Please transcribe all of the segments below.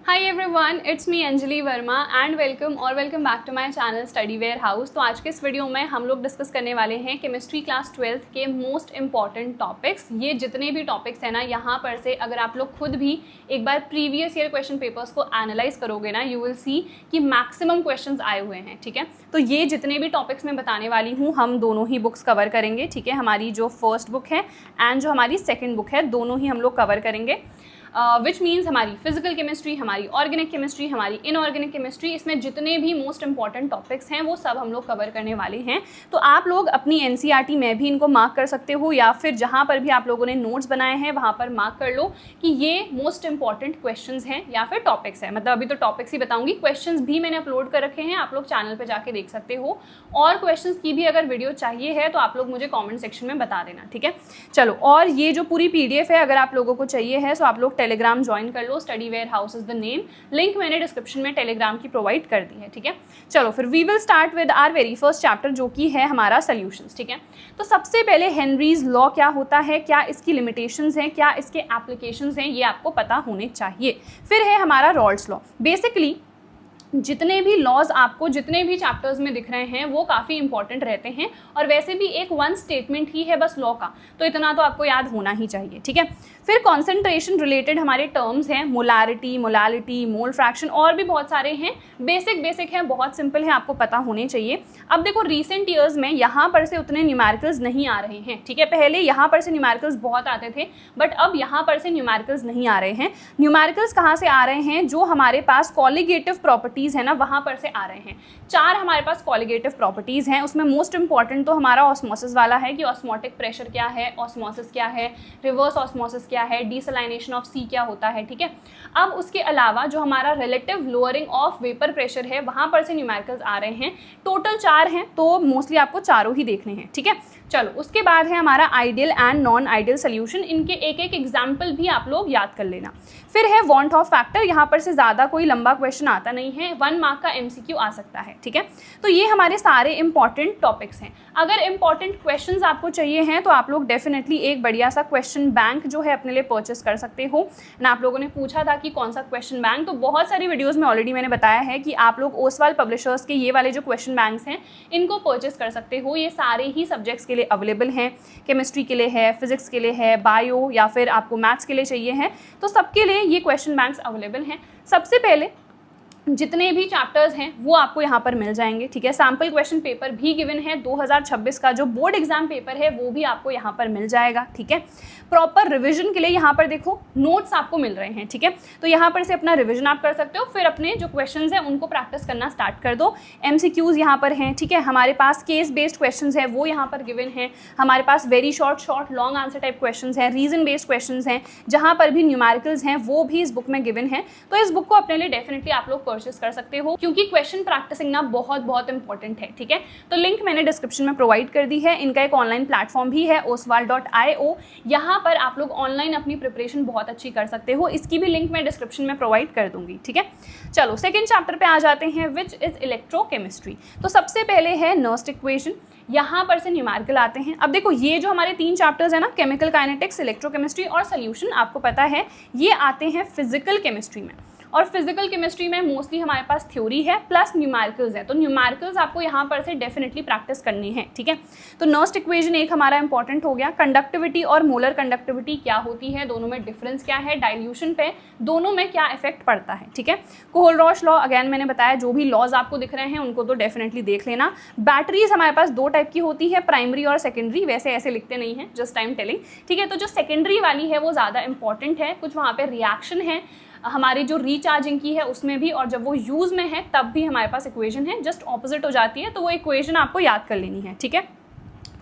Hi everyone, it's me Anjali Verma and welcome back to my channel study warehouse. तो आज के इस video में हम लोग डिस्कस करने वाले हैं केमिस्ट्री क्लास 12th के मोस्ट इंपॉर्टेंट टॉपिक्स। ये जितने भी टॉपिक्स हैं ना, यहाँ पर से अगर आप लोग खुद भी एक बार प्रीवियस ईयर क्वेश्चन पेपर्स को एनालाइज करोगे ना, यू विल सी कि मैक्सिमम क्वेश्चंस आए हुए हैं। ठीक है, तो ये जितने भी टॉपिक्स मैं बताने वाली हूँ, हम दोनों ही बुक्स कवर करेंगे। ठीक है, हमारी जो फर्स्ट बुक है एंड जो हमारी सेकेंड बुक है, दोनों ही हम लोग कवर करेंगे। विच मीन्स हमारी फिजिकल केमिस्ट्री, हमारी ऑर्गेनिक केमिस्ट्री, हमारी इनऑर्गेनिक केमिस्ट्री, इसमें जितने भी मोस्ट इंपॉर्टेंट टॉपिक्स हैं वो सब हम लोग कवर करने वाले हैं। तो आप लोग अपनी एनसीईआरटी में भी इनको मार्क कर सकते हो, या फिर जहाँ पर भी आप लोगों ने नोट्स बनाए हैं वहाँ पर मार्क कर लो कि ये मोस्ट इंपॉर्टेंट क्वेश्चंस हैं या फिर टॉपिक्स हैं। मतलब अभी तो टॉपिक्स ही बताऊंगी, क्वेश्चंस भी मैंने अपलोड कर रखे हैं, आप लोग चैनल पर जाके देख सकते हो। और क्वेश्चंस की भी अगर वीडियो चाहिए है तो आप लोग मुझे कॉमेंट सेक्शन में बता देना। ठीक है, चलो। और ये जो पूरी PDF है, अगर आप लोगों को चाहिए है तो आप लोग टेलीग्राम ज्वाइन कर लो। Study warehouse is the name, link मैंने डिस्क्रिप्शन में टेलीग्राम की प्रोवाइड कर दी है। ठीक है, चलो फिर we will start with our very first chapter, जो कि है हमारा सॉल्यूशंस। ठीक है, तो सबसे पहले हेनरीज लॉ क्या होता है, क्या इसकी लिमिटेशंस हैं, क्या इसके एप्लीकेशंस हैं, ये आपको पता होने चाहिए। फिर है हमारा रॉल्स लॉ। बेसिकली जितने भी लॉज आपको जितने भी चैप्टर्स में दिख रहे हैं वो काफ़ी इंपॉर्टेंट रहते हैं, और वैसे भी एक वन स्टेटमेंट ही है बस लॉ का, तो इतना तो आपको याद होना ही चाहिए। ठीक है, फिर कॉन्सेंट्रेशन रिलेटेड हमारे टर्म्स हैं, मोलारिटी, मोलालिटी, मोल फ्रैक्शन, और भी बहुत सारे हैं। बेसिक हैं, बहुत सिंपल है, आपको पता होने चाहिए। अब देखो, रिसेंट ईयर्स में यहाँ पर से उतने न्यूमेरिकल्स नहीं आ रहे हैं। ठीक है, पहले यहाँ पर से न्यूमेरिकल्स बहुत आते थे, बट अब यहाँ पर से न्यूमेरिकल्स नहीं आ रहे हैं। न्यूमेरिकल्स कहाँ से आ रहे हैं? जो हमारे पास कॉलिगेटिव प्रॉपर्टीज है ना, वहाँ पर से आ रहे हैं। 4 हमारे पास कॉलिगेटिव प्रॉपर्टीज हैं। उसमें मोस्ट इंपॉर्टेंट तो हमारा ऑस्मोसिस वाला है कि ऑस्मोटिक प्रेशर क्या है, ऑस्मोसिस क्या है, रिवर्स ऑस्मोसिस क्या है, डिसलाइनेशन ऑफ सी क्या होता है। ठीक है, अब उसके अलावा जो हमारा relative lowering of vapour pressure है, वहाँ पर से न्यूमेरिकल्स आ रहे हैं। टोटल 4 हैं, तो मोस्टली आपको चारों ही देखने हैं। ठीक है, चलो उसके बाद है हमारा ideal and non ideal solution. इनके एक एक एग्जाम्पल भी आप लोग याद कर लेना। फिर है वांट ऑफ फैक्टर। यहाँ पर से ज़्यादा कोई लंबा क्वेश्चन आता नहीं है, 1 मार्क का MCQ आ सकता है। ठीक है, तो ये हमारे सारे इंपॉर्टेंट टॉपिक्स हैं। अगर इंपॉर्टेंट क्वेश्चंस आपको चाहिए हैं तो आप लोग डेफिनेटली एक बढ़िया सा क्वेश्चन बैंक जो है अपने लिए परचेस कर सकते हो ना। आप लोगों ने पूछा था कि कौन सा क्वेश्चन बैंक, तो बहुत सारी वीडियोस में ऑलरेडी मैंने बताया है कि आप लोग ओसवाल पब्लिशर्स के ये वाले जो क्वेश्चन बैंक्स हैं इनको परचेस कर सकते हो। ये सारे ही सब्जेक्ट्स के लिए अवेलेबल हैं। केमिस्ट्री के लिए है, फिजिक्स के लिए है, बायो या फिर आपको मैथ्स के लिए चाहिए है, तो सबके लिए ये क्वेश्चन बैंक्स अवेलेबल हैं। सबसे पहले जितने भी चैप्टर्स हैं वो आपको यहाँ पर मिल जाएंगे। ठीक है, सैम्पल क्वेश्चन पेपर भी गिवन है। 2026 का जो बोर्ड एग्जाम पेपर है वो भी आपको यहाँ पर मिल जाएगा। ठीक है, प्रॉपर रिवीजन के लिए यहाँ पर देखो नोट्स आपको मिल रहे हैं। ठीक है, तो यहाँ पर से अपना रिवीजन आप कर सकते हो, फिर अपने जो क्वेश्चंस हैं उनको प्रैक्टिस करना स्टार्ट कर दो। MCQs यहाँ पर हैं। ठीक है, हमारे पास केस बेस्ड क्वेश्चंस है वो यहाँ पर गिवन है। हमारे पास very short long answer type questions हैं, रीजन बेस्ड क्वेश्चंस हैं, जहाँ पर भी न्यूमेरिकल्स हैं वो भी इस बुक में गिवन है। तो इस बुक को अपने लिए डेफिनेटली आप लोग परचेस कर सकते हो, क्योंकि क्वेश्चन प्रैक्टिसिंग ना बहुत इंपॉर्टेंट है। ठीक है, तो लिंक मैंने डिस्क्रिप्शन में प्रोवाइड कर दी है। इनका एक ऑनलाइन प्लेटफॉर्म भी है, oswal.io। यहाँ पर आप लोग ऑनलाइन अपनी प्रिपरेशन बहुत अच्छी कर सकते हो। इसकी भी लिंक मैं डिस्क्रिप्शन में प्रोवाइड कर दूंगी। ठीक है, चलो सेकेंड चैप्टर पे आ जाते हैं, विच इज इलेक्ट्रोकेमिस्ट्री। तो सबसे पहले है नर्स्ट इक्वेशन। यहाँ पर से न्यूमेरिकल आते हैं। अब देखो, ये जो हमारे 3 चैप्टर्स है ना, केमिकल काइनेटिक्स, इलेक्ट्रोकेमिस्ट्री और सॉल्यूशन, आपको पता है ये आते हैं फिजिकल केमिस्ट्री में। और फिजिकल केमिस्ट्री में मोस्टली हमारे पास थ्योरी है प्लस न्यूमेरिकल्स है, तो न्यूमेरिकल्स आपको यहाँ पर से डेफिनेटली प्रैक्टिस करनी है। ठीक है, तो नर्स्ट इक्वेशन एक हमारा इंपॉर्टेंट हो गया। कंडक्टिविटी और मोलर कंडक्टिविटी क्या होती है, दोनों में डिफरेंस क्या है, डाइल्यूशन पे दोनों में क्या इफेक्ट पड़ता है। ठीक है, कोहलरॉश लॉ अगेन मैंने बताया, जो भी लॉज आपको दिख रहे हैं उनको तो डेफिनेटली देख लेना। बैटरीज हमारे पास 2 टाइप की होती है, प्राइमरी और सेकेंडरी। वैसे ऐसे लिखते नहीं है, जस्ट आई एम टेलिंग। ठीक है, तो जो सेकेंडरी वाली है वो ज़्यादा इंपॉर्टेंट है। कुछ वहाँ पे रिएक्शन है हमारी जो रिचार्जिंग की है उसमें भी, और जब वो यूज़ में है तब भी हमारे पास इक्वेशन है जस्ट ऑपोजिट हो जाती है, तो वो इक्वेशन आपको याद कर लेनी है। ठीक है,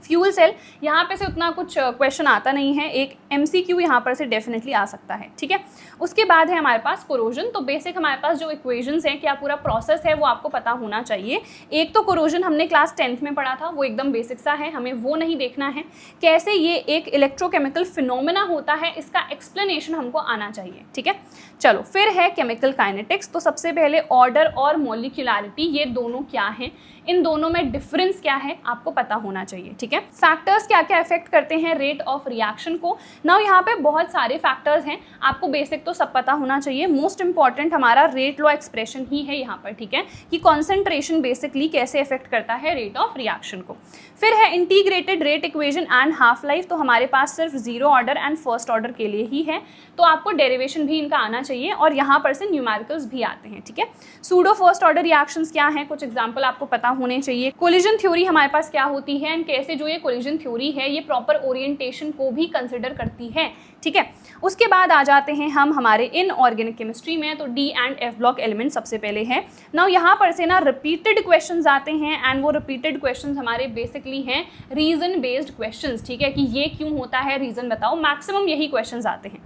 फ्यूल सेल, यहाँ पे से उतना कुछ क्वेश्चन आता नहीं है, एक MCQ यहाँ पर से डेफिनेटली आ सकता है। ठीक है, उसके बाद है हमारे पास कोरोजन। तो बेसिक हमारे पास जो इक्वेशंस हैं, क्या पूरा प्रोसेस है वो आपको पता होना चाहिए। एक तो कोरोजन हमने क्लास 10th में पढ़ा था, वो एकदम बेसिक सा है, हमें वो नहीं देखना है। कैसे ये एक इलेक्ट्रोकेमिकल फिनोमेना होता है, इसका एक्सप्लेनेशन हमको आना चाहिए। ठीक है, चलो फिर है केमिकल काइनेटिक्स। तो सबसे पहले ऑर्डर और मॉलिक्यूलरिटी, ये दोनों क्या हैं, इन दोनों में डिफरेंस क्या है आपको पता होना चाहिए। ठीक है, फैक्टर्स क्या क्या इफेक्ट करते हैं रेट ऑफ रिएक्शन को, नाउ यहाँ पे बहुत सारे फैक्टर्स हैं, आपको बेसिक तो सब पता होना चाहिए। मोस्ट इंपॉर्टेंट हमारा रेट लॉ एक्सप्रेशन ही है यहाँ पर, ठीक है, कि कॉन्सेंट्रेशन बेसिकली कैसे इफेक्ट करता है रेट ऑफ रिएक्शन को। फिर है integrated rate equation and half life, तो हमारे पास सिर्फ zero order and first order के लिए ही है, तो आपको डेरिवेशन भी इनका आना चाहिए और यहाँ पर से न्यूमेरिकल्स भी आते हैं, ठीक है। सूडो फर्स्ट ऑर्डर रिएक्शंस क्या हैं, कुछ एग्जांपल आपको पता होने चाहिए। कोलिजन थ्योरी हमारे पास क्या होती है एंड कैसे जो ये कोलिजन थ्योरी है ये प्रॉपर ओरिएंटेशन को भी कंसिडर करती है, ठीक है। उसके बाद आ जाते हैं हम हमारे इनऑर्गेनिक केमिस्ट्री में, तो D and F block element सबसे पहले है। नाउ यहाँ पर से ना रिपीटेड क्वेश्चंस आते हैं एंड वो रिपीटेड क्वेश्चंस हमारे बेसिकली हैं रीजन बेस्ड क्वेश्चंस, ठीक है, कि ये क्यों होता है, रीजन बताओ, मैक्सिमम यही क्वेश्चंस आते हैं।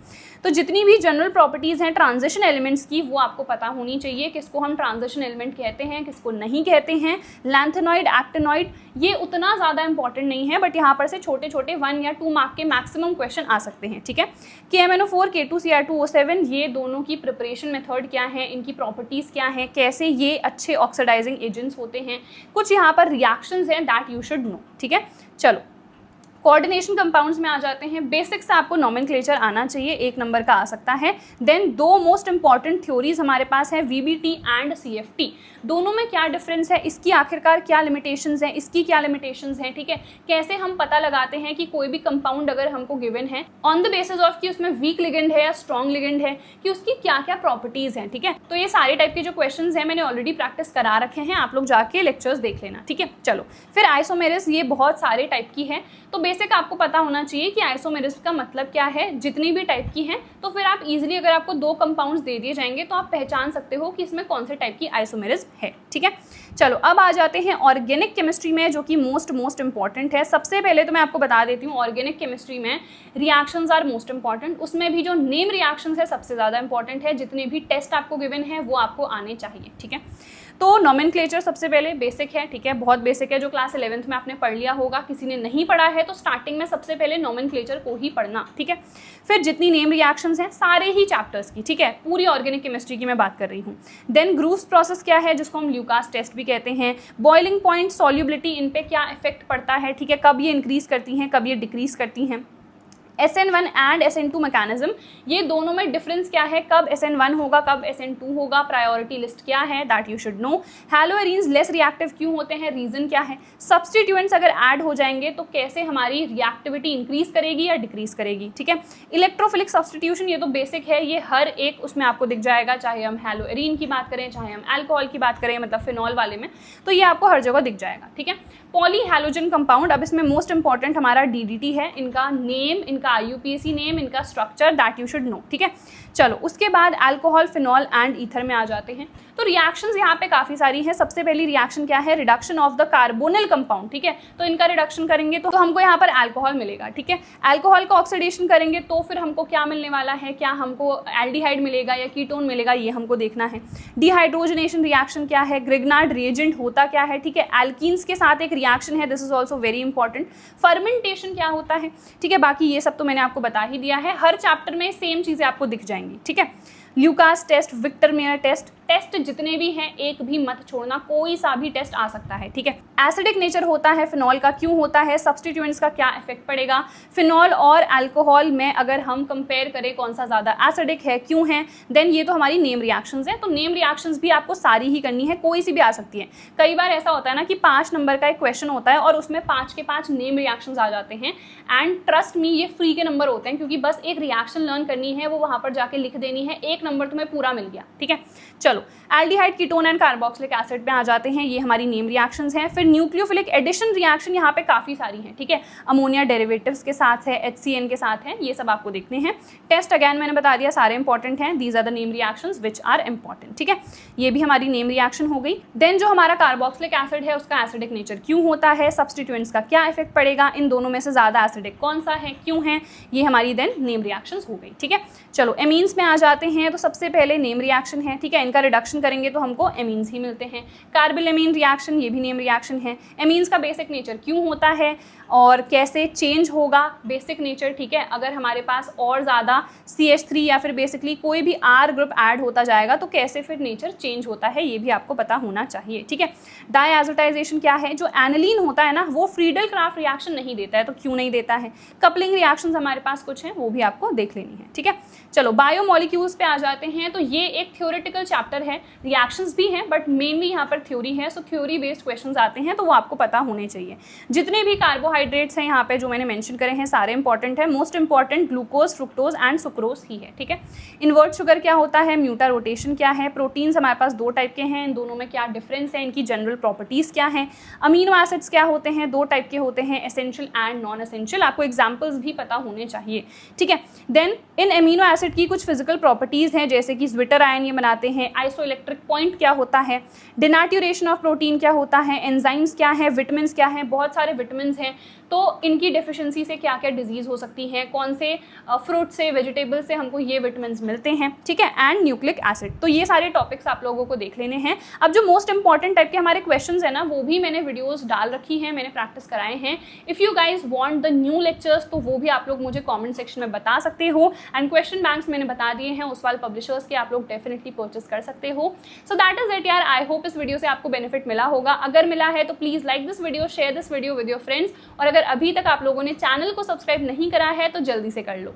तो जितनी भी जनरल प्रॉपर्टीज़ हैं ट्रांजिशन एलिमेंट्स की वो आपको पता होनी चाहिए, किसको हम ट्रांजिशन एलिमेंट कहते हैं, किसको नहीं कहते हैं। लैंथेनॉइड, एक्टिनॉइड, ये उतना ज़्यादा इंपॉर्टेंट नहीं है, बट यहाँ पर से छोटे छोटे 1 या 2 मार्क के मैक्सिमम क्वेश्चन आ सकते हैं, ठीक है। KMNO4, K2Cr2O7, ये दोनों की प्रिपरेशन मेथड क्या है, इनकी प्रॉपर्टीज़ क्या है, कैसे ये अच्छे ऑक्सीडाइजिंग एजेंट्स होते हैं, कुछ यहाँ पर रिएक्शंस हैं दैट यू शुड नो, ठीक है। चलो कोऑर्डिनेशन कंपाउंड्स में आ जाते हैं। बेसिक से आपको नॉमेनक्लेचर आना चाहिए, 1 नंबर का आ सकता है। देन 2 मोस्ट इंपॉर्टेंट थ्योरीज हमारे पास है, VBT एंड CFT। दोनों में क्या डिफरेंस है, इसकी आखिरकार क्या लिमिटेशंस हैं, इसकी क्या लिमिटेशंस हैं, ठीक है। कैसे हम पता लगाते हैं कि कोई भी कंपाउंड अगर हमको गिवन है ऑन द बेसिस ऑफ कि उसमें वीक लिगेंड है या स्ट्रॉन्ग लिगेंड है, कि उसकी क्या क्या प्रॉपर्टीज हैं, ठीक है। तो ये सारे टाइप के जो क्वेश्चंस हैं मैंने ऑलरेडी प्रैक्टिस करा रखे हैं, आप लोग जाके लेक्चर्स देख लेना, ठीक है। चलो फिर आइसोमेरिस, ये बहुत सारे टाइप की है, तो बेसिक आपको पता होना चाहिए कि आइसोमेरिस का मतलब क्या है, जितनी भी टाइप की हैं, तो फिर आप इजीली अगर आपको 2 कंपाउंड्स दे दिए जाएंगे तो आप पहचान सकते हो कि इसमें कौन से टाइप की आइसोमेरिस है, ठीक है। चलो अब आ जाते हैं ऑर्गेनिक केमिस्ट्री में, जो कि मोस्ट इंपॉर्टेंट है। सबसे पहले तो मैं आपको बता देती हूँ ऑर्गेनिक केमिस्ट्री में रिएक्शंस आर मोस्ट इंपॉर्टेंट, उसमें भी जो नेम रिएक्शंस है सबसे ज़्यादा इंपॉर्टेंट है। जितने भी टेस्ट आपको गिवन है वो आपको आने चाहिए, ठीक है। तो नॉमेनक्लेचर सबसे पहले बेसिक है, ठीक है, बहुत बेसिक है, जो क्लास 11th में आपने पढ़ लिया होगा। किसी ने नहीं पढ़ा है तो स्टार्टिंग में सबसे पहले नॉमेनक्लेचर को ही पढ़ना, ठीक है। फिर जितनी नेम रिएक्शंस हैं सारे ही चैप्टर्स की, ठीक है, पूरी ऑर्गेनिक केमिस्ट्री की मैं बात कर रही हूँ। देन ग्रूव्स प्रोसेस क्या है, जिसको हम ल्यूकास टेस्ट भी कहते हैं। बॉइलिंग पॉइंट, सॉल्युबिलिटी, इन पे क्या इफेक्ट पड़ता है, ठीक है, कब ये इंक्रीज करती हैं, कब ये डिक्रीज करती हैं। SN1 एंड SN2 मैकेनिज्म, ये दोनों में डिफरेंस क्या है, कब SN1 होगा, कब SN2 होगा, प्रायोरिटी लिस्ट क्या है, that you should know. Haloarenes less reactive क्यों होते हैं, रीजन क्या है। सब्सटीट्यूएंट्स अगर ऐड हो जाएंगे तो कैसे हमारी रिएक्टिविटी इंक्रीज करेगी या डिक्रीज करेगी, ठीक है। इलेक्ट्रोफिलिक सब्सटीट्यूशन, ये तो बेसिक है, ये हर एक उसमें आपको दिख जाएगा, चाहे हम हैलोएरीन की बात करें, चाहे हम अल्कोहल की बात करें, मतलब फिनॉल वाले में, तो ये आपको हर जगह दिख जाएगा, ठीक है। पॉली हैलोजन कंपाउंड, अब इसमें मोस्ट इंपॉर्टेंट हमारा DDT है, इनका नेम, इनका IUPAC नेम, इनका structure, that you should no, ठीक है। चलो उसके बाद अल्कोहल, फिनॉल एंड ईथर में आ जाते हैं। तो रिएक्शंस यहाँ पे काफ़ी सारी हैं। सबसे पहली रिएक्शन क्या है, reduction of the carbonyl compound, ठीक है। तो इनका रिडक्शन करेंगे तो हमको यहाँ पर अल्कोहल मिलेगा, ठीक है। अल्कोहल का ऑक्सीडेशन करेंगे तो फिर हमको क्या मिलने वाला है, क्या हमको एल्डिहाइड मिलेगा या कीटोन मिलेगा, ये हमको देखना है। डिहाइड्रोजनेशन रिएक्शन क्या है, ग्रिग्नार्ड रिएजेंट होता क्या है, ठीक है। एल्कीन्स के साथ एक रिएक्शन है, this is also very important. Fermentation क्या होता है, ठीक है। बाकी ये सब तो मैंने आपको बता ही दिया है, हर चैप्टर में सेम चीज़ें आपको दिख जाएंगी, ठीक है। Lucas test, Victor Meyer test, test जितने भी हैं एक भी मत छोड़ना, कोई सा भी टेस्ट आ सकता है, ठीक है। एसिडिक नेचर होता है फिनॉल का, क्यों होता है, सब्सटीट्यूएंट्स का क्या इफेक्ट पड़ेगा। फिनॉल और अल्कोहल में अगर हम कंपेयर करें कौन सा ज़्यादा एसिडिक है, क्यों है। देन ये तो हमारी नेम रिएक्शंस हैं, तो नेम रिएक्शंस भी आपको सारी ही करनी है, कोई सी भी आ सकती है। कई बार ऐसा होता है ना कि 5 नंबर का एक क्वेश्चन होता है और उसमें 5 के 5 नेम रिएक्शंस आ जाते हैं, एंड ट्रस्ट मी ये फ्री के नंबर होते हैं, क्योंकि बस एक रिएक्शन लर्न करनी है, वो वहाँ पर जाके लिख देनी है, 1 नंबर तुम्हें पूरा मिल गया, ठीक है। चलो aldehyde, ketone and carboxylic acid पे आ जाते हैं, ये हमारी नेम रिएक्शंस हैं। फिर न्यूक्लियोफिलिक एडिशन रिएक्शन यहाँ पे काफ़ी सारी हैं, ठीक है। अमोनिया डेरिवेटिव्स के साथ है, HCN के साथ है, ये सब आपको देखने हैं। टेस्ट अगैन मैंने बता दिया सारे इंपॉर्टेंट हैं, these are the name reactions which are important, ठीक है। ये भी हमारी नेम रिएक्शन हो गई। देन जो हमारा कार्बोक्सिलिक एसिड है उसका एसिडिक नेचर क्यों होता है, सब्सटीट्यूएंट्स का क्या इफेक्ट पड़ेगा, इन दोनों में से ज़्यादा एसिडिक कौन सा है, क्यों है, ये हमारी देन नेम रिएक्शंस हो गई, ठीक है। चलो एमीन्स में आ जाते हैं। हैं तो सबसे पहले नेम रिएक्शन है, ठीक है, इनका रिडक्शन करेंगे तो हमको एमीन्स ही मिलते हैं। कार्बिल-एमीन रिएक्शन, ये भी नेम रिएक्शन है। एमीन्स का बेसिक नेचर क्यों होता है और कैसे चेंज होगा बेसिक नेचर, ठीक है, अगर हमारे पास और ज़्यादा CH3 या फिर बेसिकली कोई भी R ग्रुप ऐड होता जाएगा तो कैसे फिर नेचर चेंज होता है, ये भी आपको पता होना चाहिए, ठीक है। डायएज़ोटाइजेशन क्या है, जो एनिलीन होता है ना वो फ्रीडल क्राफ्ट रिएक्शन नहीं देता है, तो क्यों नहीं देता है। कपलिंग रिएक्शंस हमारे पास कुछ हैं, वो भी आपको देख लेनी है, ठीक है। चलो बायोमोलिक्यूल्स पे आ जाते हैं। तो ये एक थ्योरेटिकल चैप्टर है, रिएक्शंस भी हैं बट मेनली यहाँ पर थ्योरी है, सो थ्योरी बेस्ड क्वेश्चंस आते हैं तो वो आपको पता होने चाहिए। जितने भी कार्बोहाइड्रेट्स हैं यहाँ पे जो मैंने मेंशन करे हैं सारे इंपॉर्टेंट है। Most important glucose, fructose and sucrose ही है, ठीक है। इन्वर्ट शुगर क्या होता है, म्यूटा रोटेशन क्या है, प्रोटीन्स हमारे पास 2 टाइप के हैं, इन दोनों में क्या डिफरेंस है, इनकी जनरल प्रॉपर्टीज़ क्या हैं। अमीनो एसिड्स क्या होते हैं, 2 टाइप के होते हैं, एसेंशियल एंड नॉन एसेंशियल, आपको एग्जाम्पल्स भी पता होने चाहिए, ठीक है। देन इन अमीनो एसिड की कुछ फिजिकल प्रॉपर्टीज़ हैं जैसे कि ज्विटर आयन ये बनाते हैं, आइसोइलेक्ट्रिक पॉइंट क्या होता है, डिनेचुरेशन ऑफ प्रोटीन क्या होता है, एंजाइम्स क्या है, विटामिन क्या है, बहुत सारे विटामिन हैं तो इनकी डेफिशिएंसी से क्या क्या डिजीज़ हो सकती है, कौन से फ्रूट से वेजिटेबल से हमको ये विटामिन मिलते हैं, ठीक है, एंड न्यूक्लिक एसिड। तो ये सारे टॉपिक्स आप लोगों को देख लेने हैं। अब जो मोस्ट इंपॉर्टेंट टाइप के हमारे क्वेश्चंस है ना वो भी मैंने वीडियोस डाल रखी हैं, मैंने प्रैक्टिस कराए हैं। If you guys want the new lectures तो वो भी आप लोग मुझे कमेंट सेक्शन में बता सकते हो, एंड क्वेश्चन बैंक्स मैंने बता दिए हैं उस वाले पब्लिशर्स के, आप लोग डेफिनेटली परचेस कर सकते हो। सो दैट इज इट यार, आई होप इस वीडियो से आपको बेनिफिट मिला होगा। अगर मिला है तो please like this video, share this video with your friends, और अगर अभी तक आप लोगों ने चैनल को सब्सक्राइब नहीं करा है तो जल्दी से कर लो।